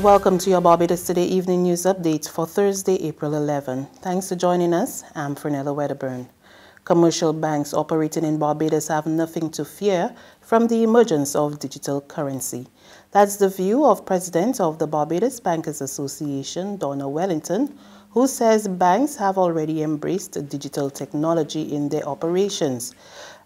Welcome to your Barbados Today evening news update for Thursday, April 11. Thanks for joining us. I'm Fernella Wedderburn. Commercial banks operating in Barbados have nothing to fear from the emergence of digital currency. That's the view of President of the Barbados Bankers Association, Donna Wellington, who says banks have already embraced digital technology in their operations.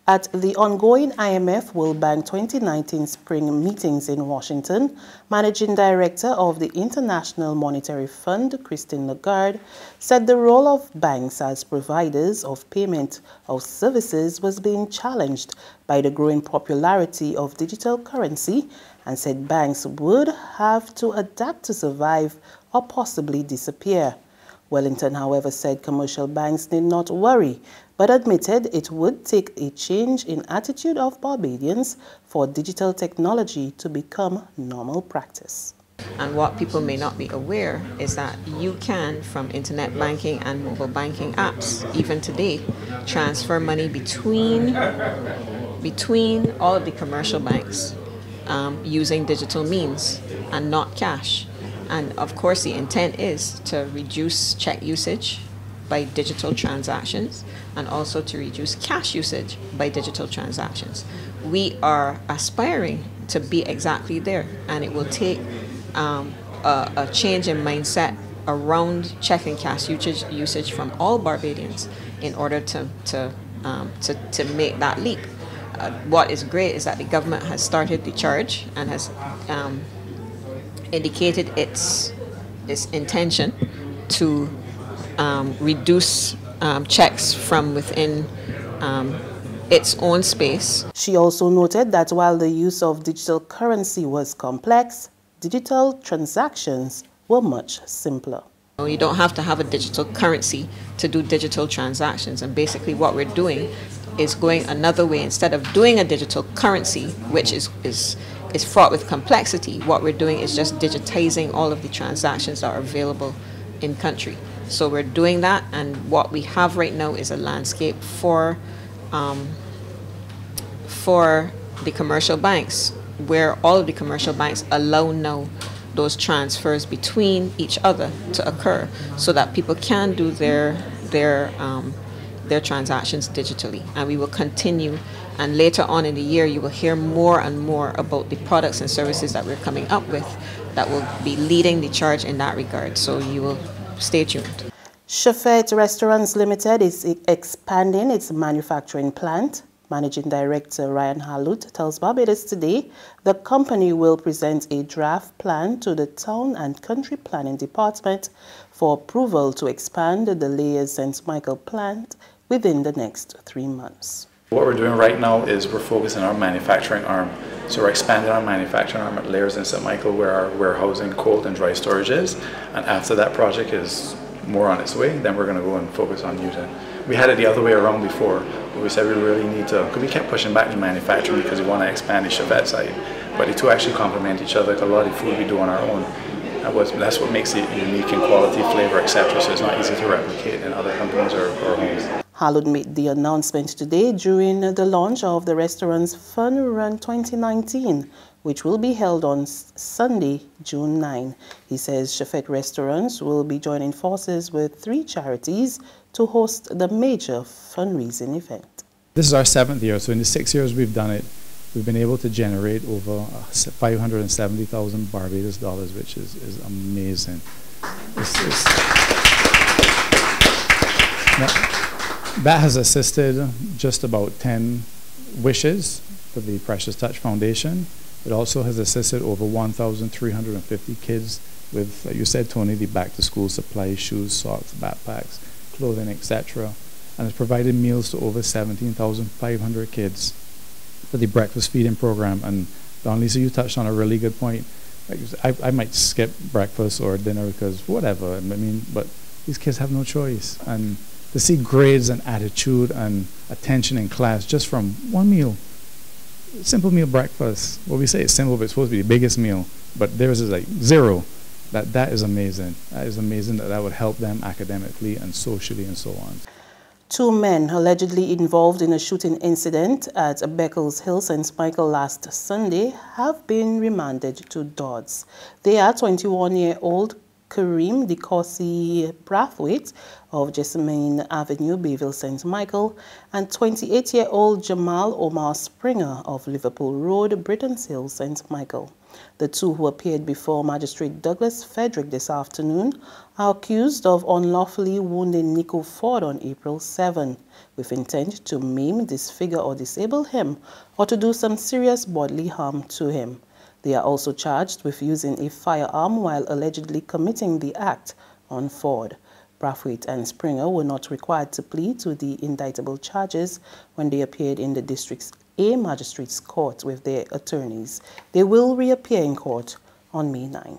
At the ongoing IMF World Bank 2019 spring meetings in Washington, Managing Director of the International Monetary Fund, Christine Lagarde, said the role of banks as providers of payment of services was being challenged by the growing popularity of digital currency and said banks would have to adapt to survive or possibly disappear. Wellington, however, said commercial banks need not worry, but admitted it would take a change in attitude of Barbadians for digital technology to become normal practice. And what people may not be aware is that you can, from internet banking and mobile banking apps, even today, transfer money between all of the commercial banks using digital means and not cash. And of course, the intent is to reduce check usage by digital transactions and also to reduce cash usage by digital transactions. We are aspiring to be exactly there, and it will take a change in mindset around check and cash usage from all Barbadians in order to make that leap. What is great is that the government has started the charge and has indicated its intention to reduce checks from within its own space. She also noted that while the use of digital currency was complex, digital transactions were much simpler. You don't have to have a digital currency to do digital transactions, and basically what we're doing is going another way. Instead of doing a digital currency, which is fraught with complexity, what we're doing is just digitizing all of the transactions that are available in country. So we're doing that, and what we have right now is a landscape for the commercial banks, where all of the commercial banks allow now those transfers between each other to occur, so that people can do their transactions digitally. And we will continue, and later on in the year you will hear more and more about the products and services that we're coming up with that will be leading the charge in that regard. So you will stay tuned. Shafet Restaurants Limited is expanding its manufacturing plant. Managing Director Ryan Halut tells Barbados Today the company will present a draft plan to the Town and Country Planning Department for approval to expand the Layers St. Michael plant within the next 3 months. What we're doing right now is we're focusing on our manufacturing arm. So we're expanding our manufacturing arm at Layers in St. Michael, where our warehousing, cold and dry storage is. And after that project is more on its way, then we're going to go and focus on Newton. We had it the other way around before, but we said we really need to, because we kept pushing back the manufacturing because we want to expand the Chevette side. But the two actually complement each other, because a lot of the food we do on our own. That's what makes it unique in quality, flavor, etc. So it's not easy to replicate in other companies or homes. Halut made the announcement today during the launch of the restaurant's Fun Run 2019, which will be held on Sunday, June 9. He says Shafet Restaurants will be joining forces with 3 charities to host the major fundraising event. This is our 7th year, so in the 6 years we've done it, we've been able to generate over 570,000 Barbados dollars, which is amazing. That has assisted just about 10 wishes for the Precious Touch Foundation. It also has assisted over 1,350 kids with, like you said, Tony, the back-to-school supplies, shoes, socks, backpacks, clothing, etc. And has provided meals to over 17,500 kids for the breakfast feeding program. And Don Lisa, you touched on a really good point. Like, I might skip breakfast or dinner because whatever, I mean, but these kids have no choice. And to see grades and attitude and attention in class just from one meal, simple meal breakfast. Well, we say it's simple, but it's supposed to be the biggest meal, but theirs is like 0. That is amazing. That is amazing that would help them academically and socially and so on. Two men allegedly involved in a shooting incident at Beccles Hill, St. Michael last Sunday have been remanded to DODS. They are 21-year-old Kareem Dikosi Brathwaite of Jessamine Avenue, Bayville, St. Michael, and 28-year-old Jamal Omar Springer of Liverpool Road, Britons Hill, St. Michael. The two, who appeared before Magistrate Douglas Frederick this afternoon, are accused of unlawfully wounding Nico Ford on April 7, with intent to maim, disfigure or disable him, or to do some serious bodily harm to him. They are also charged with using a firearm while allegedly committing the act on Ford. Brathwaite and Springer were not required to plead to the indictable charges when they appeared in the District's A Magistrates Court with their attorneys. They will reappear in court on May 9.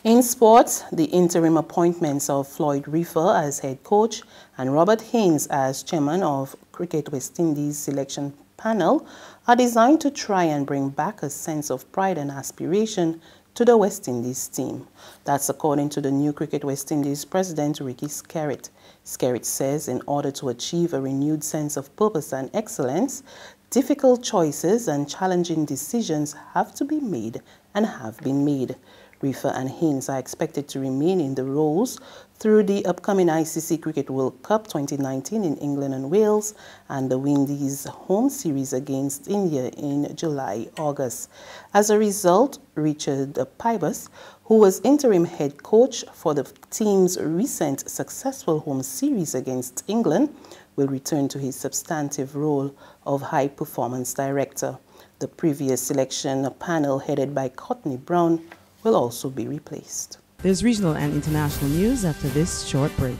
In sports, the interim appointments of Floyd Reefer as head coach and Robert Haynes as chairman of Cricket West Indies selection panel are designed to try and bring back a sense of pride and aspiration to the West Indies team. That's according to the new Cricket West Indies president, Ricky Skerritt. Skerritt says in order to achieve a renewed sense of purpose and excellence, difficult choices and challenging decisions have to be made and have been made. Reefer and Haynes are expected to remain in the roles through the upcoming ICC Cricket World Cup 2019 in England and Wales and the Windies home series against India in July-August. As a result, Richard Pybus, who was interim head coach for the team's recent successful home series against England, will return to his substantive role of high performance director. The previous selection panel headed by Courtney Brown will also be replaced. There's regional and international news after this short break.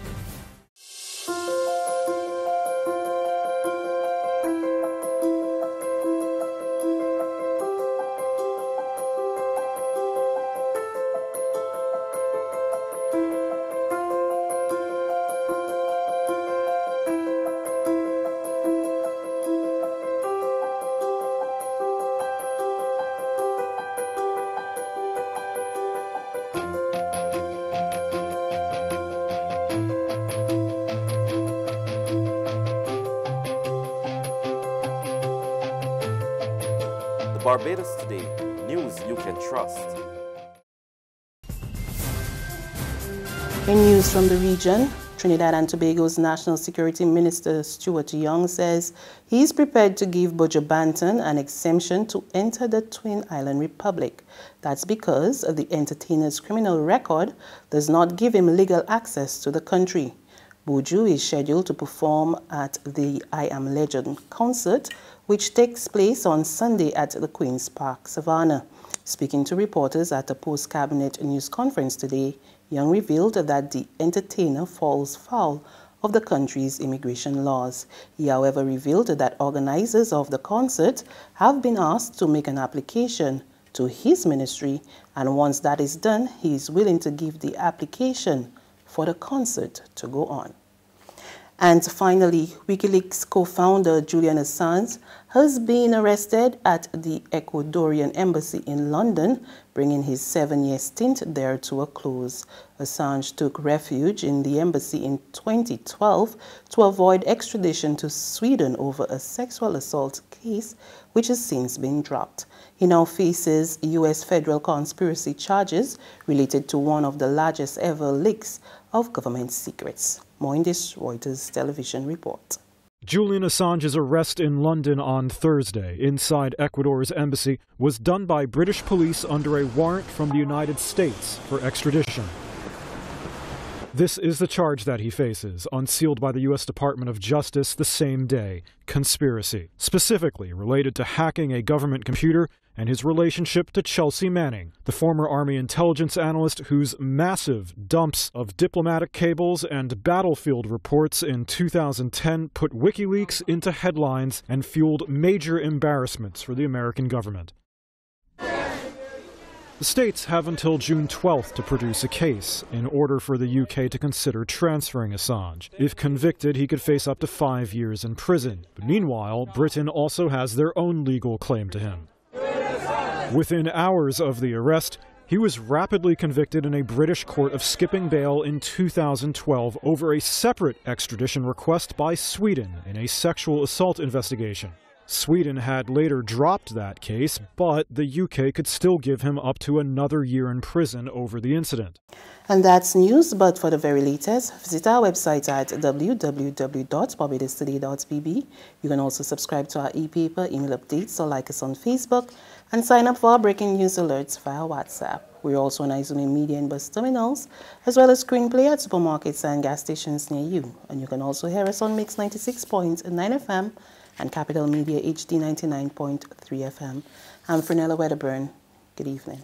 Barbados Today, news you can trust. In news from the region, Trinidad and Tobago's National Security Minister Stuart Young says he's prepared to give Buju Banton an exemption to enter the Twin Island Republic. That's because the entertainer's criminal record does not give him legal access to the country. Buju is scheduled to perform at the I Am Legend concert, which takes place on Sunday at the Queen's Park, Savannah. Speaking to reporters at a post-cabinet news conference today, Young revealed that the entertainer falls foul of the country's immigration laws. He, however, revealed that organizers of the concert have been asked to make an application to his ministry, and once that is done, he is willing to give the application for the concert to go on. And finally, WikiLeaks co-founder Julian Assange has been arrested at the Ecuadorian embassy in London, bringing his 7-year stint there to a close. Assange took refuge in the embassy in 2012 to avoid extradition to Sweden over a sexual assault case, which has since been dropped. He now faces U.S. federal conspiracy charges related to one of the largest ever leaks of government secrets. More in this Reuters television report. Julian Assange's arrest in London on Thursday inside Ecuador's embassy was done by British police under a warrant from the United States for extradition. This is the charge that he faces, unsealed by the U.S. Department of Justice the same day: conspiracy, specifically related to hacking a government computer and his relationship to Chelsea Manning, the former Army intelligence analyst whose massive dumps of diplomatic cables and battlefield reports in 2010 put WikiLeaks into headlines and fueled major embarrassments for the American government. The states have until June 12th to produce a case in order for the UK to consider transferring Assange. If convicted, he could face up to 5 years in prison. But meanwhile, Britain also has their own legal claim to him. Within hours of the arrest, He was rapidly convicted in a British court of skipping bail in 2012 over a separate extradition request by Sweden in a sexual assault investigation. Sweden had later dropped that case, but the UK could still give him up to another year in prison over the incident. And that's news, but for the very latest, visit our website at www.barbadostoday.pb. You can also subscribe to our e-paper, email updates, or like us on Facebook, and sign up for our breaking news alerts via WhatsApp. We're also on Izumi Media and bus terminals, as well as screenplay at supermarkets and gas stations near you. And you can also hear us on Mix 96.9 FM and Capital Media HD 99.3 FM. I'm Fernella Wedderburn. Good evening.